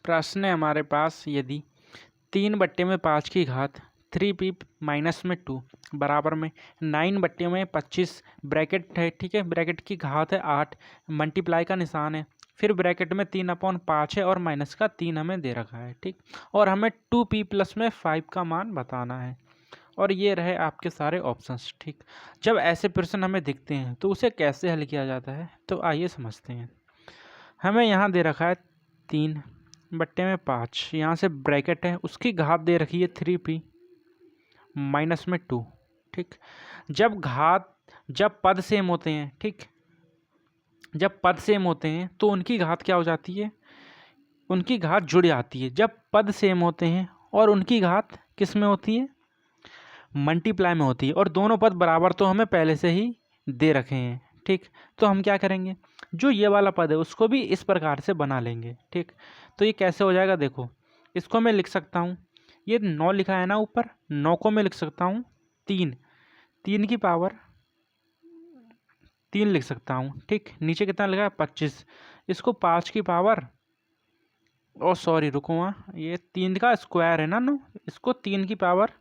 प्रश्न है हमारे पास, यदि 3/5 की घात 3p माइनस में 2 बराबर में 9/25 ब्रैकेट है, ठीक है, ब्रैकेट की घात है 8, मल्टीप्लाई का निशान है, फिर ब्रैकेट में 3/5 है और माइनस का 3 हमें दे रखा है, ठीक। और हमें 2p प्लस में 5 का मान बताना है। और ये रहे आपके सारे ऑप्शंस, ठीक। जब ऐसे प्रश्न हमें दिखते हैं तो उसे कैसे हल किया जाता है, तो आइए समझते हैं। हमें यहाँ दे रखा है 3/5, यहाँ से ब्रैकेट है, उसकी घात दे रखी है 3p माइनस में 2, ठीक। जब पद सेम होते हैं, ठीक, जब पद सेम होते हैं तो उनकी घात क्या हो जाती है, उनकी घात जुड़ जाती है। जब पद सेम होते हैं और उनकी घात किस में होती है, मल्टीप्लाई में होती है। और दोनों पद बराबर तो हमें पहले से ही दे रखे हैं, ठीक। तो हम क्या करेंगे, जो ये वाला पद है उसको भी इस प्रकार से बना लेंगे, ठीक। तो ये कैसे हो जाएगा, देखो, इसको मैं लिख सकता हूँ, ये 9 लिखा है ना ऊपर, 9 को मैं लिख सकता हूँ 3 की पावर 3 लिख सकता हूँ, ठीक। नीचे कितना लिखा है 25, इसको 5 की पावर, ओ सॉरी रुको, वहाँ ये 3 का स्क्वायर है ना 9, इसको 3 की पावर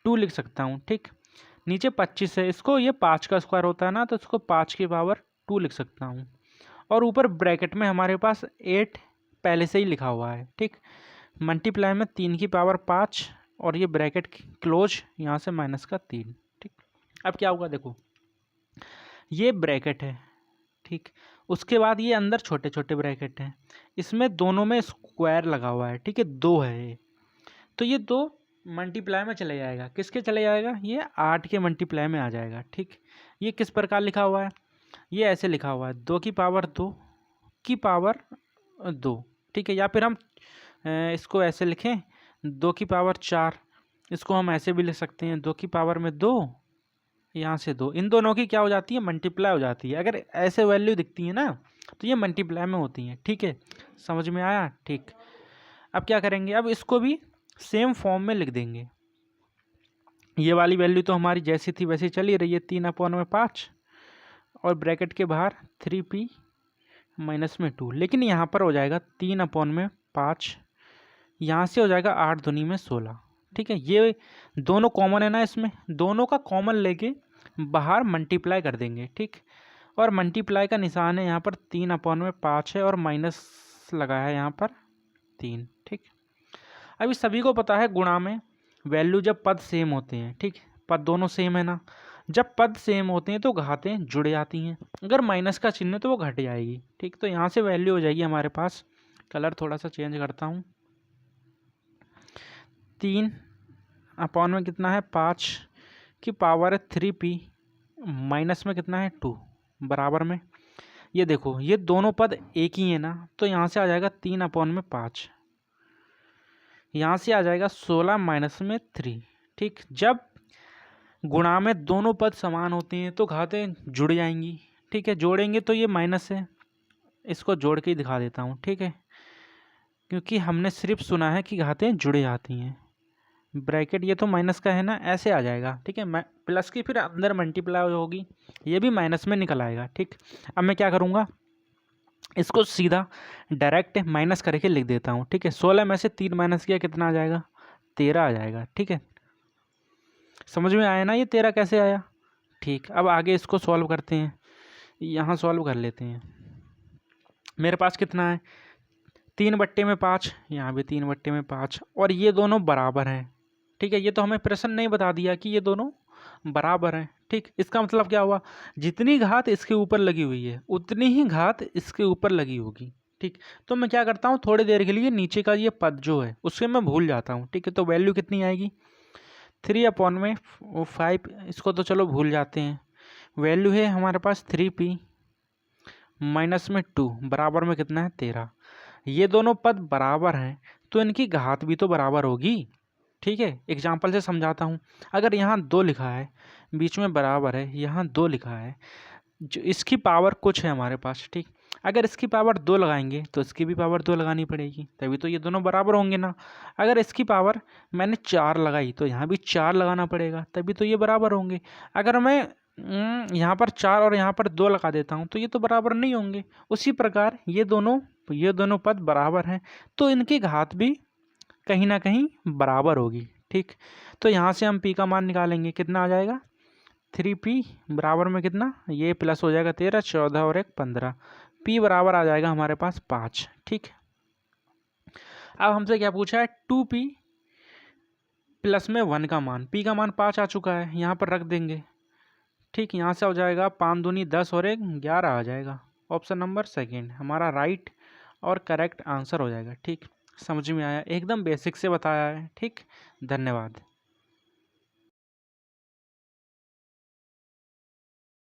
2 लिख सकता हूँ, ठीक। नीचे 25 है, इसको ये 5 का स्क्वायर होता है ना, तो इसको 5 की पावर 2 लिख सकता हूँ। और ऊपर ब्रैकेट में हमारे पास 8 पहले से ही लिखा हुआ है, ठीक। मल्टीप्लाई में 3 की पावर 5 और ये ब्रैकेट क्लोज, यहाँ से माइनस का 3, ठीक। अब क्या होगा, देखो, ये ब्रैकेट है, ठीक, उसके बाद ये अंदर छोटे छोटे ब्रैकेट हैं, इसमें दोनों में स्क्वायर लगा हुआ है, ठीक है, 2 है ये, तो ये 2 मल्टीप्लाई में चले जाएगा, किसके चले जाएगा, ये 8 के मल्टीप्लाई में आ जाएगा, ठीक। ये किस प्रकार लिखा हुआ है, ये ऐसे लिखा हुआ है 2 की पावर 2 की पावर 2, ठीक है। या फिर हम इसको ऐसे लिखें 2 की पावर 4, इसको हम ऐसे भी लिख सकते हैं 2 की पावर में 2, यहाँ से 2, इन दोनों की क्या हो जाती है, मल्टीप्लाई हो जाती है। अगर ऐसे वैल्यू दिखती है ना तो ये मल्टीप्लाई में होती हैं, ठीक है, समझ में आया, ठीक। अब क्या करेंगे, अब इसको भी सेम फॉर्म में लिख देंगे। ये वाली वैल्यू तो हमारी जैसी थी वैसी चली रही है, 3/5 और ब्रैकेट के बाहर 3p माइनस में 2, लेकिन यहाँ पर हो जाएगा 3/5, यहाँ से हो जाएगा 8 दूनी में 16, ठीक है। ये दोनों कॉमन है ना, इसमें दोनों का कॉमन लेके बाहर मल्टीप्लाई कर देंगे, ठीक। और मल्टीप्लाई का निशान है यहाँ पर 3/5 है और माइनस लगा है यहाँ पर 3, ठीक। अभी सभी को पता है गुणा में वैल्यू जब पद सेम होते हैं, ठीक, पद दोनों सेम है ना, जब पद सेम होते हैं तो घातें जुड़ जाती हैं, अगर माइनस का चिन्ह है तो वो घट जाएगी, ठीक। तो यहाँ से वैल्यू हो जाएगी हमारे पास, कलर थोड़ा सा चेंज करता हूँ, 3 में कितना है 5 की पावर है 3p माइनस में कितना है 2 बराबर में, ये देखो ये दोनों पद एक ही है ना, तो यहाँ से आ जाएगा 3/5, यहाँ से आ जाएगा 16 माइनस में 3, ठीक। जब गुणा में दोनों पद समान होते हैं तो घातें जुड़ जाएंगी, ठीक है। जोड़ेंगे तो ये माइनस है, इसको जोड़ के ही दिखा देता हूँ, ठीक है, क्योंकि हमने सिर्फ सुना है कि घातें जुड़ जाती हैं। ब्रैकेट ये तो माइनस का है ना, ऐसे आ जाएगा, ठीक है, प्लस की फिर अंदर मल्टीप्लाई होगी, ये भी माइनस में निकल आएगा, ठीक। अब मैं क्या करूँगा, इसको सीधा डायरेक्ट माइनस करके लिख देता हूँ, ठीक है। 16 में से 3 माइनस किया कितना आ जाएगा, 13 आ जाएगा, ठीक है। समझ में आया ना ये 13 कैसे आया, ठीक। अब आगे इसको सॉल्व करते हैं, यहाँ सॉल्व कर लेते हैं। मेरे पास कितना है 3/5, यहाँ भी 3/5 और ये दोनों बराबर हैं, ठीक है। ये तो हमें प्रश्न नहीं बता दिया कि ये दोनों बराबर हैं, ठीक। इसका मतलब क्या हुआ, जितनी घात इसके ऊपर लगी हुई है उतनी ही घात इसके ऊपर लगी होगी, ठीक। तो मैं क्या करता हूँ, थोड़ी देर के लिए नीचे का ये पद जो है उससे मैं भूल जाता हूँ, ठीक है। तो वैल्यू कितनी आएगी 3/5, इसको तो चलो भूल जाते हैं, वैल्यू है हमारे पास 3p माइनस में 2 बराबर में कितना है 13। ये दोनों पद बराबर हैं तो इनकी घात भी तो बराबर होगी, ठीक है। एग्जाम्पल से समझाता हूँ, अगर यहाँ 2 लिखा है, बीच में बराबर है, यहाँ 2 लिखा है, जो इसकी पावर कुछ है हमारे पास, ठीक। अगर इसकी पावर 2 लगाएंगे तो इसकी भी पावर 2 लगानी पड़ेगी, तभी तो ये दोनों बराबर होंगे ना। अगर इसकी पावर मैंने 4 लगाई तो यहाँ भी 4 लगाना पड़ेगा, तभी तो ये बराबर होंगे। अगर मैं यहाँ पर 4 और यहाँ पर 2 लगा देता हूँ तो ये तो बराबर नहीं होंगे। उसी प्रकार ये दोनों पद बराबर हैं तो इनकी घात भी कहीं ना कहीं बराबर होगी। ठीक, तो यहाँ से हम p का मान निकालेंगे, कितना आ जाएगा 3p बराबर में कितना, ये प्लस हो जाएगा 13, 14 और 1 15, p बराबर आ जाएगा हमारे पास 5। ठीक, अब हमसे क्या पूछा है 2p प्लस में 1 का मान, p का मान 5 आ चुका है, यहाँ पर रख देंगे। ठीक, यहाँ से हो जाएगा 5 दूनी 10 और 1 11 आ जाएगा। ऑप्शन नंबर सेकंड हमारा राइट और करेक्ट आंसर हो जाएगा। ठीक, समझ में आया, एकदम बेसिक से बताया है। ठीक, धन्यवाद।